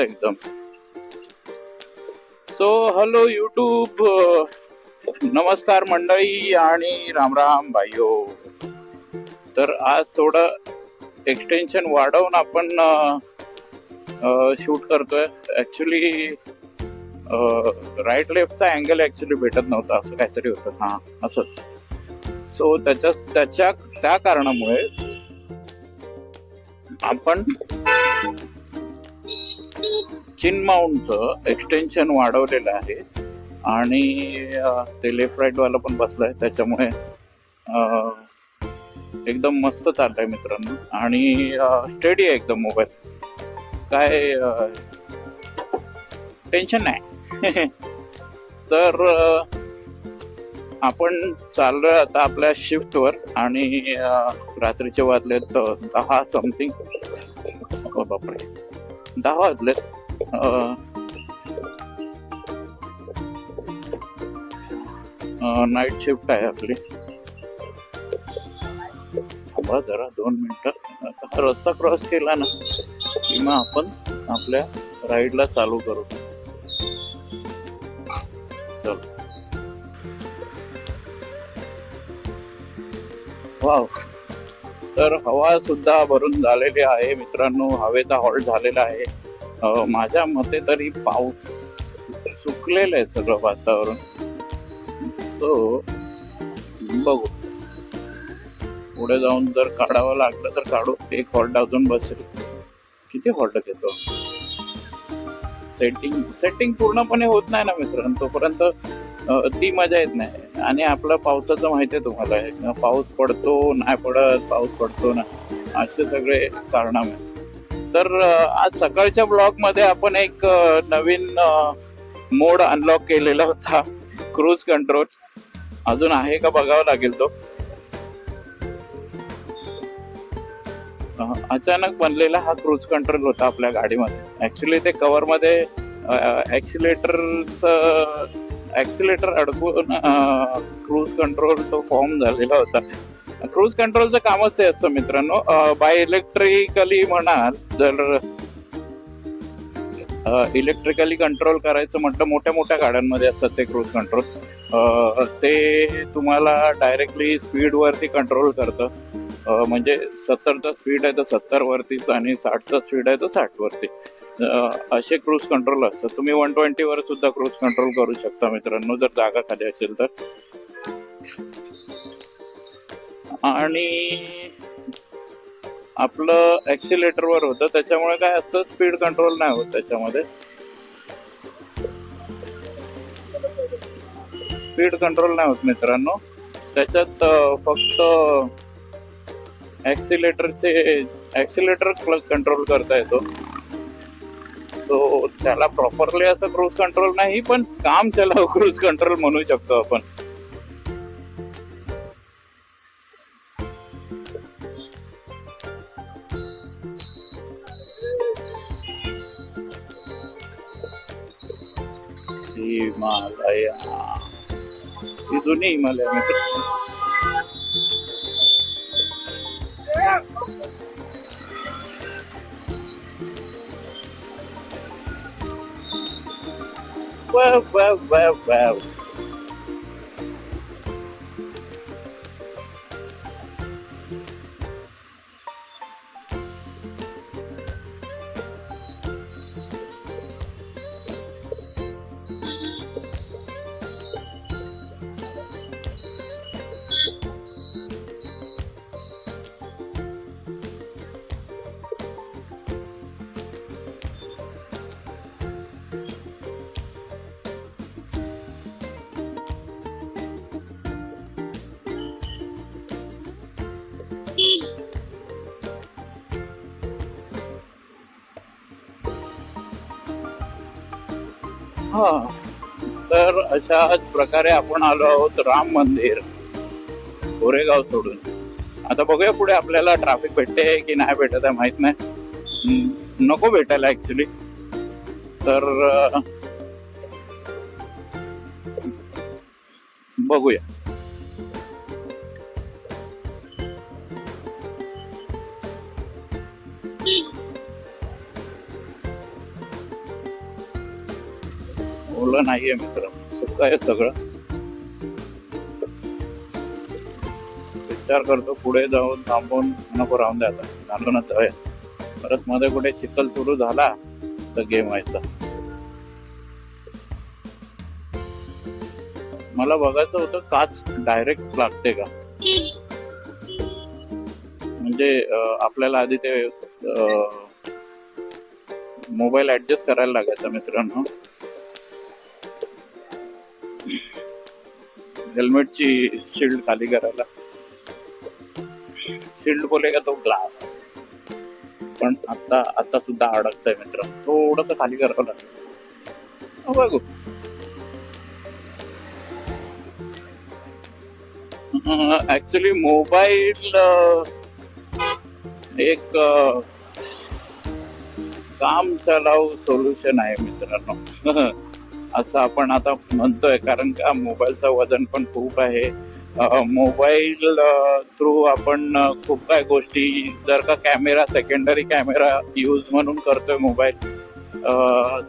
एकदम. So hello YouTube, नमस्कार मंडळी आणि रामराम भाईयो. तर आज थोडं एक्सटेन्शन वाढवून आपण शूट करतोय. ऍक्च्युली राईट लेफ्टचा अँगल ऍक्च्युली भेटत नव्हता, असं काहीतरी होतं. हा असंच. सो त्या कारणामुळे आपण चिन माउंटचं एक्सटेन्शन वाढवलेलं आहे आणि ते लेफ्ट राईट वाला पण बसलाय, त्याच्यामुळे एकदम मस्त चाललंय मित्रांनो. आणि स्टेडी आहे एकदम मोबाईल, काय टेन्शन नाही. तर आपण चाललोय आता आपल्या शिफ्टवर आणि रात्रीचे वाजलेत 10 समथिंग. बापरे, 10 वाजलेत. नाईट शिफ्ट आहे आपली. थांबा जरा 2 मिनिटं. रस्ता क्रॉस केला ना की मग आपण आपल्या राईडला चालू करू. चल. वाव. तर हवा सुद्धा भरून झालेली आहे मित्रांनो, हवेचा हॉल्ट झालेला आहे. माझ्या मते तरी पाऊस सुकलेलं आहे सगळं वातावरण. तो बघू, पुढे जाऊन जर काढावं लागलं तर काढू. एक हॉल्ट अजून बसेल. किती हॉल्ट घेतो. सेटिंग पूर्णपणे होत नाही ना मित्रांनो, तोपर्यंत ती मजा येत नाही. आणि आपलं पावसाचं माहिती आहे तुम्हाला, पाऊस पडतो नाही पडत, पाऊस पडतो ना, असे सगळे कारणामे. तर आज सकाळच्या ब्लॉग मध्ये आपण एक नवीन मोड अनलॉक केलेला होता, क्रूज कंट्रोल. अजून आहे का बघावं लागेल तो. अचानक बनलेला हा क्रूज कंट्रोल होता आपल्या गाडीमध्ये. ऍक्च्युली ते कव्हर मध्ये ऍक्सिलेटर अडकून क्रूज कंट्रोल तो फॉर्म झालेला होता. क्रूज कंट्रोलचं कामच ते असतं मित्रांनो. बाय इलेक्ट्रिकली म्हणाल, जर इलेक्ट्रिकली कंट्रोल करायचं म्हटलं, मोठ्या मोठ्या गाड्यांमध्ये असतात ते क्रूज कंट्रोल. ते तुम्हाला डायरेक्टली स्पीड वरती कंट्रोल करतं. म्हणजे 70चा स्पीड आहे तर 70 वरतीच आणि 60चा स्पीड आहे तर 60 वरती. असे क्रूज कंट्रोल असतात. तुम्ही 120 वर सुद्धा क्रूज कंट्रोल करू शकता मित्रांनो, जर जागा खाली असेल तर. आणि आपलं ऍक्सिलेटर वर होतं, त्याच्यामुळे काय असं स्पीड कंट्रोल नाही होत त्याच्यामध्ये. स्पीड कंट्रोल नाही होत मित्रांनो त्याच्यात. फक्त ऍक्सिलेटर कंट्रोल करता येतो. सो त्याला प्रॉपरली असं क्रूज कंट्रोल नाही, पण काम त्याला क्रूज कंट्रोल म्हणू शकतो आपण. हिमालय, ही जुनी हिमालय मित्र. wow. हा, तर अशाच प्रकारे आपण आलो आहोत राम मंदिर, कोरेगाव सोडून. आता बघूया पुढे आपल्याला ट्रॅफिक भेटते की नाही भेटत आहे माहित नाही. नको भेटायला ऍक्च्युली. तर बघूया. चांगलं नाहीये मित्र, सुद्धा आहे सगळं. विचार करतो पुढे जाऊन थांबून नको राहून द्या, झालं ना जाऊया. परत मध्ये कुठे चिखल सुरू झाला तर गेम व्हायचा. मला बघायचं होतं काच डायरेक्ट लागते का, म्हणजे आपल्याला आधी ते मोबाईल ऍडजस्ट करायला लागायचा मित्रांनो. हेल्मेटची शील्ड खाली करायला, शील्ड बोलेगा तो ग्लास, पण आता सुद्धा अडकतंय मित्र, थोडस खाली करावं लागतं. बघू ऍक्च्युली मोबाईल एक काम चालाऊ सोल्युशन आहे मित्रांनो, असं आपण आता म्हणतोय, कारण का मोबाईलचं वजन पण खूप आहे. मोबाईल थ्रू आपण खूप काय गोष्टी, जर का कॅमेरा सेकंडरी कॅमेरा यूज म्हणून करतोय मोबाईल,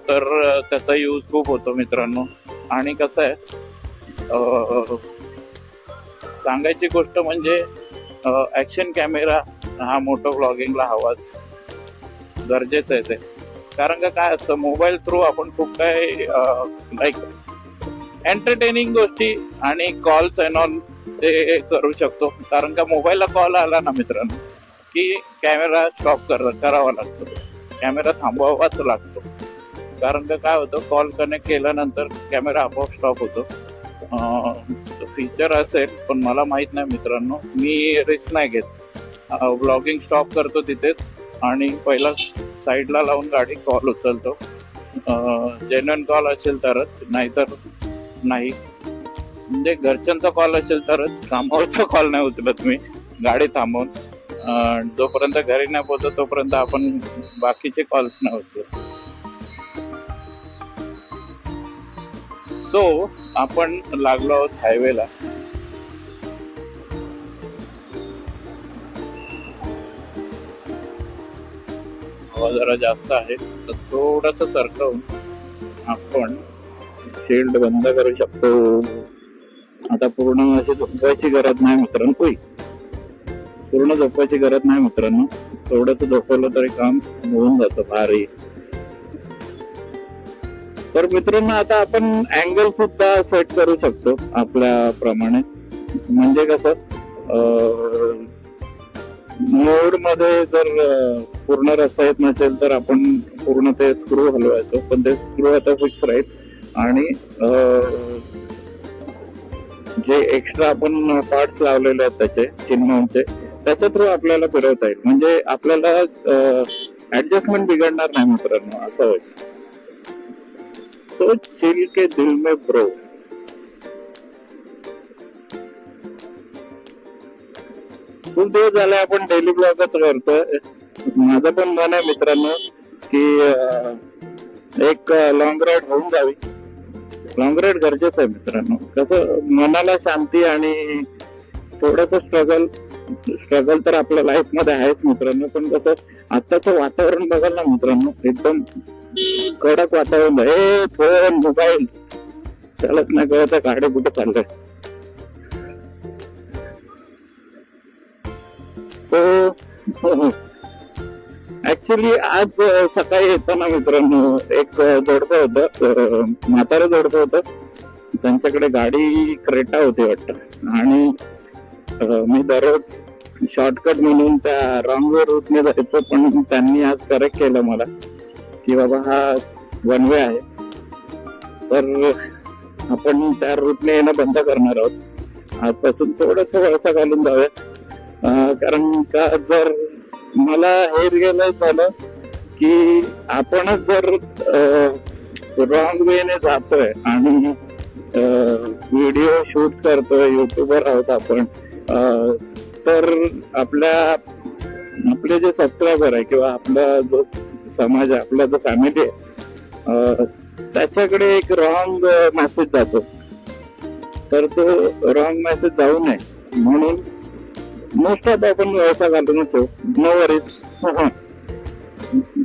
तर त्याचा यूज खूप होतो मित्रांनो. आणि कसं आहे, सांगायची गोष्ट म्हणजे ऍक्शन कॅमेरा हा मोठो व्लॉगिंगला हवाच, गरजेचं आहे ते. कारण का काय असतं, मोबाईल थ्रू आपण खूप काही लाईक एंटरटेनिंग गोष्टी आणि कॉल्स अँड ऑल ते करू शकतो. कारण का मोबाईलला कॉल आला ना मित्रांनो की कॅमेरा स्टॉप करावा लागतो, कॅमेरा थांबवावाच लागतो. कारण का काय होतं, कॉल कनेक्ट केल्यानंतर कॅमेरा आपोआप स्टॉप होतो. फीचर असेल, पण मला माहित नाही मित्रांनो, मी रिस्क नाही घेत. व्लॉगिंग स्टॉप करतो तिथेच आणि पहिला साईडला लावून गाडी कॉल उचलतो. जेन्युइन कॉल असेल तरच, नाहीतर नाही. म्हणजे घरच्यांचा कॉल असेल तरच, कामावरचा कॉल नाही उचलत मी गाडी थांबवून. जोपर्यंत घरी नाही पोहोचत तोपर्यंत आपण बाकीचे कॉल्स नाही उचलत. सो आपण लागलो आहोत हायवेला. हवा जरा जास्त आहे, तर थोडस सरकवून आपण शील्ड बंद करू शकतो. आता पूर्ण अशी झोपायची गरज नाही मित्रांनो, पूर्ण झोपायची गरज नाही मित्रांनो, थोडस झोपवलं तरी काम होऊन जातं भारी. तर मित्रांनो आता आपण अँगल सुद्धा सेट करू शकतो आपल्या प्रमाणे. म्हणजे कसं, मोड मध्ये जर पूर्ण रस्ता येत नसेल तर आपण पूर्ण ते स्क्रू हलवायचो, पण ते स्क्रू आता फिक्स राहील. आणि जे एक्स्ट्रा आपण पार्ट्स लावलेले आहेत त्याचे चिन्हांचे, त्याच्या थ्रू आपल्याला फिरवता येईल. म्हणजे आपल्याला ऍडजस्टमेंट बिघडणार नाही मित्रांनो, असं होईल. सो चिल के दिल में ब्रो. खूप दिवस झाले आपण डेली ब्लॉगच करतोय. माझं पण मन आहे मित्रांनो की एक लॉंग राईड होऊन जावी. लॉंग राईड गरजेचं आहे मित्रांनो. कसं, मनाला शांती आणि थोडस स्ट्रगल तर आपल्या लाईफ मध्ये आहेच मित्रांनो. पण कसं, आताचं वातावरण बघाल ना मित्रांनो, एकदम कडक वातावरण आहे. फोन मोबाईल चालत नाही, कळत गाडी कुठे चाललंय. सो ऍक्च्युली आज सकाळी येताना मित्रांनो एक जोडपं होतं, म्हातारं जोडपं होतं. त्यांच्याकडे गाडी क्रेटा होती वाटतं, आणि मी दररोज शॉर्टकट म्हणून त्या रॉंग रूटने जायचो. पण त्यांनी आज करेक्ट केलं मला की बाबा हा वन वे आहे, तर आपण त्या रूटने येणं बंद करणार आहोत. आजपासून थोडस वळसा घालून जाऊया. कारण का, जर मला हे रिअलाइज झालं की आपणच जर रॉंग वेने जातोय आणि व्हिडिओ शूट करतोय, युट्यूबर आहोत आपण, तर आपले जे सबस्क्रायबर आहे किंवा आपला जो समाज आहे, आपला जो फॅमिली आहे, त्याच्याकडे एक रॉंग मेसेज जातो. तर तो रॉंग मेसेज जाऊ नये म्हणून मोस्ट ऑफ आपण व्यवसाय घालूनच ठेवू. No worries.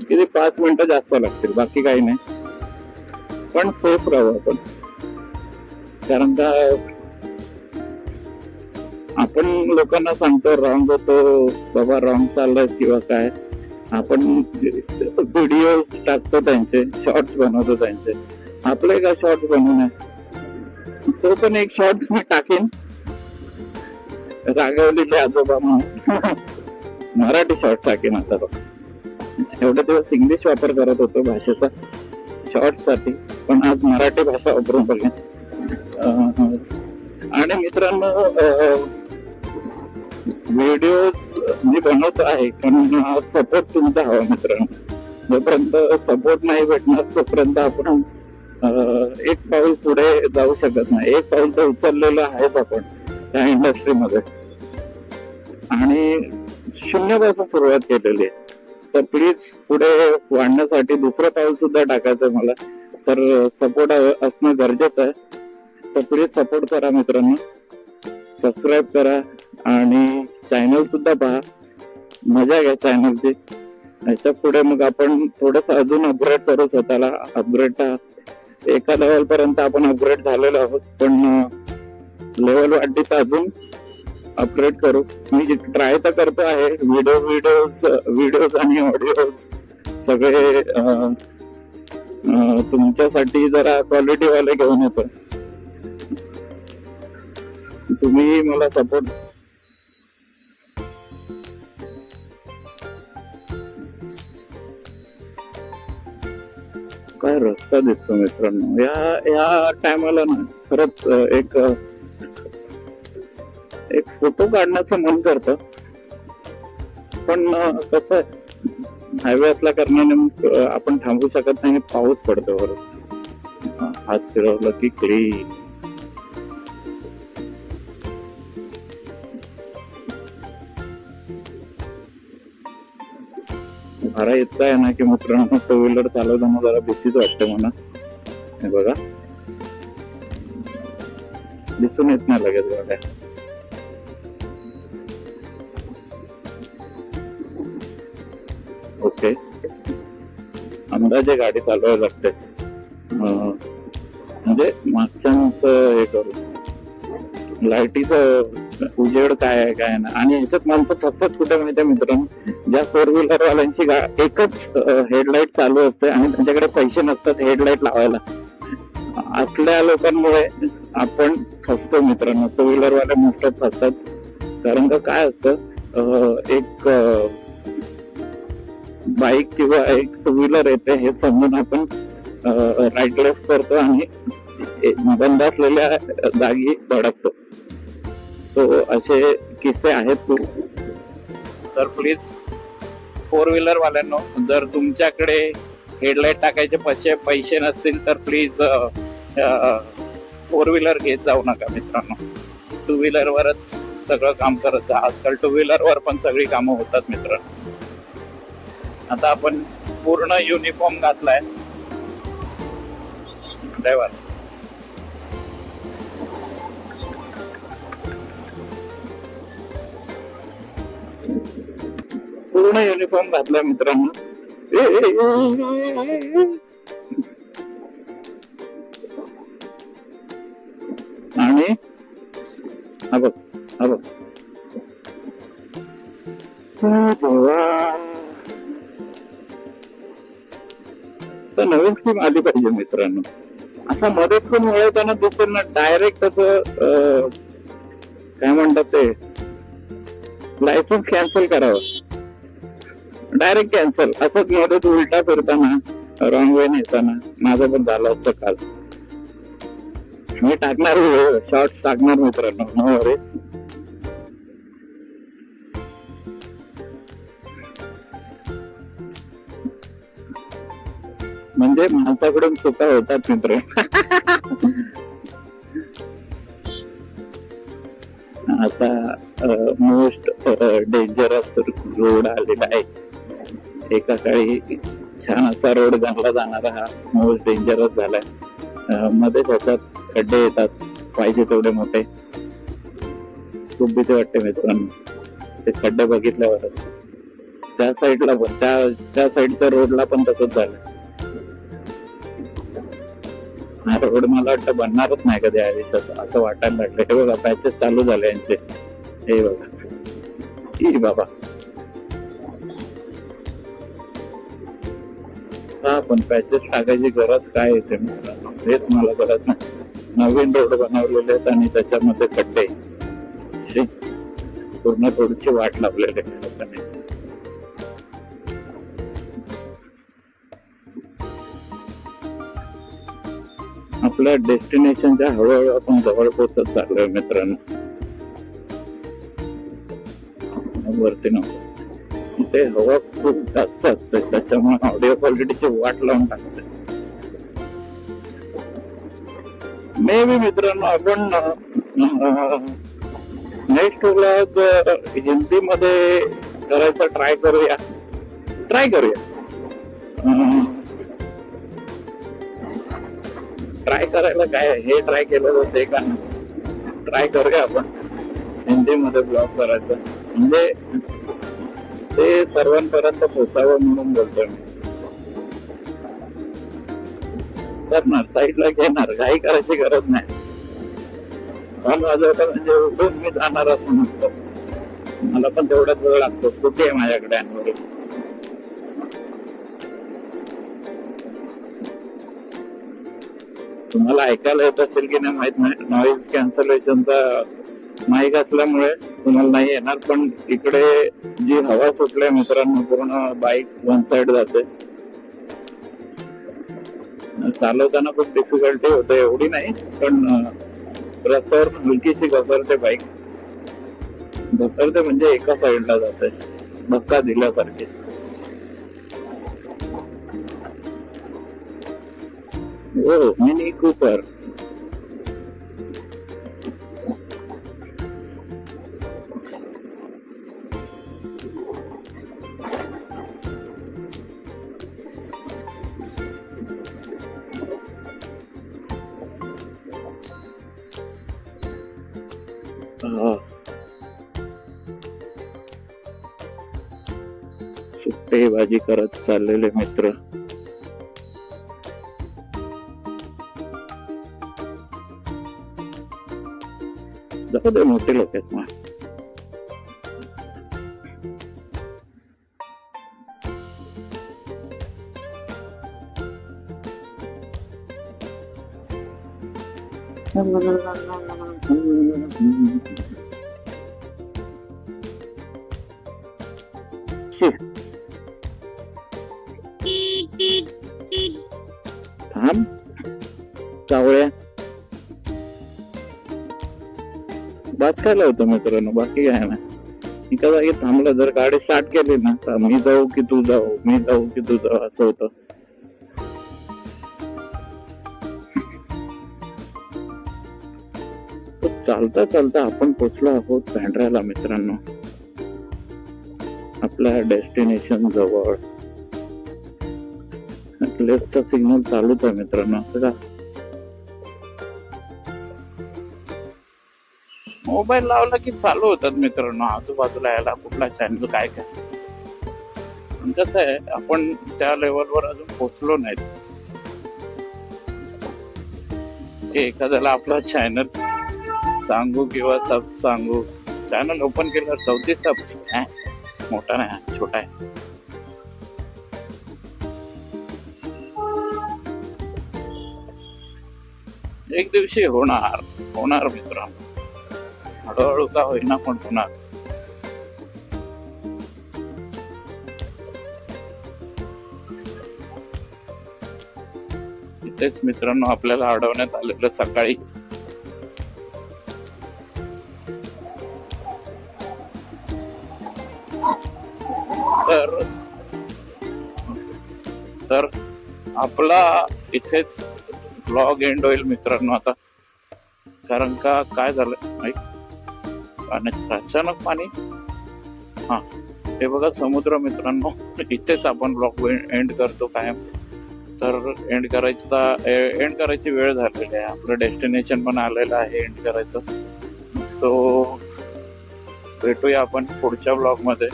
किती 5 मिनिटं जास्त लागतील, बाकी काही नाही. पण सेफ राहू आपण. कारण का आपण लोकांना सांगतो रॉंग होतो बाबा, रॉंग चाललाय किंवा काय, आपण व्हिडिओ टाकतो त्यांचे, शॉर्ट्स बनवतो त्यांचे. आपले का शॉर्ट्स बनवू नये? तो पण एक शॉर्ट्स मी टाकेन, रागवलेले आजोबा म्हणून मराठी शॉर्ट टाकेन आता बघ. एवढे दिवस इंग्लिश वापर करत होतो भाषेचा शॉर्ट्स साठी, पण आज मराठी भाषा वापरून बघेन. आणि मित्रांनो, व्हिडिओज मी बनवतो आहे, पण सपोर्ट तुमचा हवा मित्रांनो. जोपर्यंत सपोर्ट नाही भेटणार तोपर्यंत आपण एक पाऊल पुढे जाऊ शकत नाही. एक पाऊल तर उचललेलं आहेच आपण त्या इंडस्ट्रीमध्ये, आणि शून्यापासून सुरुवात केलेली आहे. तर प्लीज पुढे वाढण्यासाठी दुसरं पाऊल सुद्धा टाकायचंय मला, तर सपोर्ट असणं गरजेचं आहे. तर प्लीज सपोर्ट करा मित्रांनो, सबस्क्राईब करा आणि चॅनल सुद्धा पहा, मजा घ्या चॅनलची. याच्या पुढे मग आपण थोडस अजून अपग्रेड करू स्वतःला. अपग्रेड एका लेवल पर्यंत आपण अपग्रेड झालेलो आहोत, पण लेवल वाढली तर अजून अपग्रेड करू. मी ट्राय तर करतो आहे, व्हिडिओज आणि ऑडिओज सगळे तुमच्यासाठी जरा क्वालिटी वाले घेऊन येतो. तुम्ही मला सपोर्ट काय रस्ता दिसतो मित्रांनो या टायमाला ना. खरंच एक फोटो काढण्याचं मन करतं, पण कसं हायवे असल्या कारणाने मग आपण थांबू शकत नाही. पाऊस पडतो बरोबर, हात फिरवलं की क्लीन. भारा इतका आहे ना की मित्रांनो, टू व्हीलर चालवताना जरा भीतीच वाटते मला. हे बघा, दिसून येत नाही लगेच बघा. ओके, अंदाजे गाडी चालवायला लागते, म्हणजे मागच्यांचं हे करू, लाईटीचं उजेड काय आहे काय ना. आणि ह्याच्यात माणसं फसतात कुठे माहितीये मित्रांनो, ज्या फोर व्हीलर वाल्यांची एकच हेडलाईट चालू असते आणि त्यांच्याकडे पैसे नसतात हेडलाईट लावायला, असल्या लोकांमुळे आपण फसतो मित्रांनो. टू व्हीलर वाले मोठं फसतात. कारण का काय असतं, एक बाईक किंवा एक टू व्हीलर येते हे समजून आपण राईट लेफ्ट करतो आणि बंद असलेल्या जागी धडकतो. सो असे किस्से आहेत खूप. तर प्लीज फोर व्हीलर वाल्यांनो, जर तुमच्याकडे हेडलाईट टाकायचे पैसे नसतील तर प्लीज फोर व्हीलर घेत जाऊ नका मित्रांनो. टू व्हीलर वरच सगळं काम करत जा. आजकाल टू व्हीलर वर पण सगळी कामं होतात मित्रांनो. आता आपण पूर्ण युनिफॉर्म घातलाय ड्रायव्हर. पूर्ण युनिफॉर्म घातलाय मित्रांनो. आणि हा बघ तर नवीन स्कीम आली पाहिजे मित्रांनो. असा मध्येच कोण वळवताना दिसेल ना, डायरेक्ट त्याच काय म्हणतात ते, लायसन्स कॅन्सल करावं, डायरेक्ट कॅन्सल. असंच मध्येच उलटा फिरताना रॉंग वे नेताना माझं पण झालं असतं काल. मी टाकणार शॉर्ट्स टाकणार मित्रांनो, नो वरीज. म्हणजे माणसाकडून चुका होतात मित्र. आता मोस्ट डेंजरस रोड आलेला आहे. एका काळी छान असा रोड गणला जाणारा हा मोस्ट डेंजरस झालाय. मध्ये त्याच्यात खड्डे येतात पाहिजे तेवढे मोठे. खूप भीती वाटते मित्रांनो ते खड्डे बघितल्यावरच. त्या साईडला पण त्या साईडच्या रोडला पण तसंच झालं. हा रोड मला वाटतं बनणारच नाही कधी आयुष्यात असं वाटायला लागलं. हे बघा पॅचेस चालू झाले यांचे. हे बघा ई बाबा, हा पण पॅचेस टाकायची गरज काय येते मित्रांनो हेच मला कळत नाही. नवीन रोड बनवलेले आहेत आणि त्याच्यामध्ये खड्डे, पूर्ण रोडची वाट लावलेली आहे. आपल्या डेस्टिनेशनच्या हळूहळू आपण जवळ पोहोचत चाललोय मित्रांनो. वरती नको, ते हवा खूप जास्त असते त्याच्यामुळे ऑडिओ क्वालिटीची वाट लावून टाकते. मे बी मित्रांनो आपण नेक्स्ट व्लॉग हिंदी मध्ये करायचा ट्राय करूया. ट्राय करायला काय हे ट्राय केलं तर ते का ट्राय करूया आपण हिंदी मध्ये ब्लॉग करायचं, म्हणजे ते सर्वांपर्यंत पोहोचावं म्हणून बोलतोय मी. करणार साईडला घेणार, काही करायची गरज नाही. वाजवता म्हणजे उठून मी जाणार असं नसतं. मला पण तेवढाच वेळ लागतो. कुठे आहे माझ्याकडे अँड्रॉइड. तुम्हाला ऐकायला येत असेल की नाही माहित नाही. नॉइज कॅन्सलेशनचा माईक असल्यामुळे तुम्हाला नाही येणार, पण इकडे जी हवा सुटली मित्रांनो पूर्ण बाईक वन साइड जाते. चालवताना खूप डिफिकल्टी होते, एवढी नाही पण रस्त्यावर हलकीशी घसरते बाईक. घसरते म्हणजे एका साइडला जाते, धक्का दिल्यासारखे. हो मिनी कूपर. सुट्टेबाजी करत चाललेले मित्र. जाऊ दे, मोठे लोक आहेत मग. थांब चावळ्या, बाज काय लावतो मित्रांनो, बाकी काय ना. एका जागी थांबलं, जर गाडी स्टार्ट केली ना तर मी जाऊ की तू जाऊ, मी जाऊ की तू जाऊ असं होतं. चालता चालता आपण पोचलो आहोत बँड्राला मित्रांनो, आपल्या डेस्टिनेशन जवळ. लेफ्टचा सिग्नल चालूच आहे मित्रांनो. असं का मोबाईल लावला की चालू होतात मित्रांनो आजूबाजूला यायला कुठला चॅनल काय काय. कसं आहे आपण त्या लेवलवर अजून पोहोचलो नाहीत की एखाद्याला आपला चॅनल सांगू किंवा सब सांगू. चॅनल ओपन केलं 34 सबs, मोठा नाही छोटा आहे. एक दिवशी होणार मित्रांनो, हळूहळू का होईना पण होणार. इथेच मित्रांनो आपल्याला अडवण्यात आलेलं सकाळी. तर आपला इथेच ब्लॉग एंड होईल मित्रांनो आता. कारण का काय झालं अचानक पाणी. हा हे बघा समुद्र मित्रांनो. इथेच आपण ब्लॉग एंड करतो कायम. तर एंड करायची वेळ झालेली आहे. आपलं डेस्टिनेशन पण आलेलं आहे एंड करायचं. सो भेटूया आपण पुढच्या ब्लॉग मध्ये.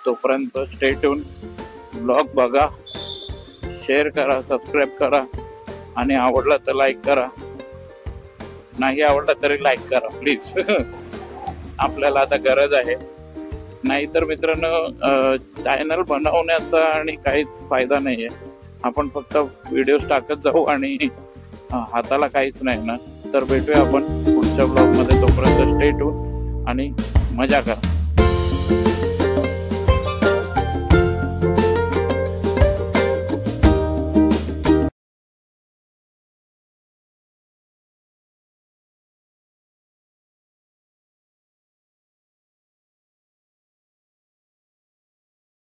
तोपर्यंत स्टे ट्यून. ब्लॉग बघा, शेअर करा, सबस्क्राईब करा आणि आवडला तर लाईक करा, नाही आवडला तरी लाईक करा प्लीज. आपल्याला आता गरज आहे. नाहीतर मित्रांनो चॅनल बनवण्याचा आणि काहीच फायदा नाहीये. आपण फक्त व्हिडिओज टाकत जाऊ आणि हाताला काहीच नाही ना. तर भेटूया आपण पुढच्या ब्लॉग मध्ये. तोपर्यंत स्टे ट्यून आणि मजा करा.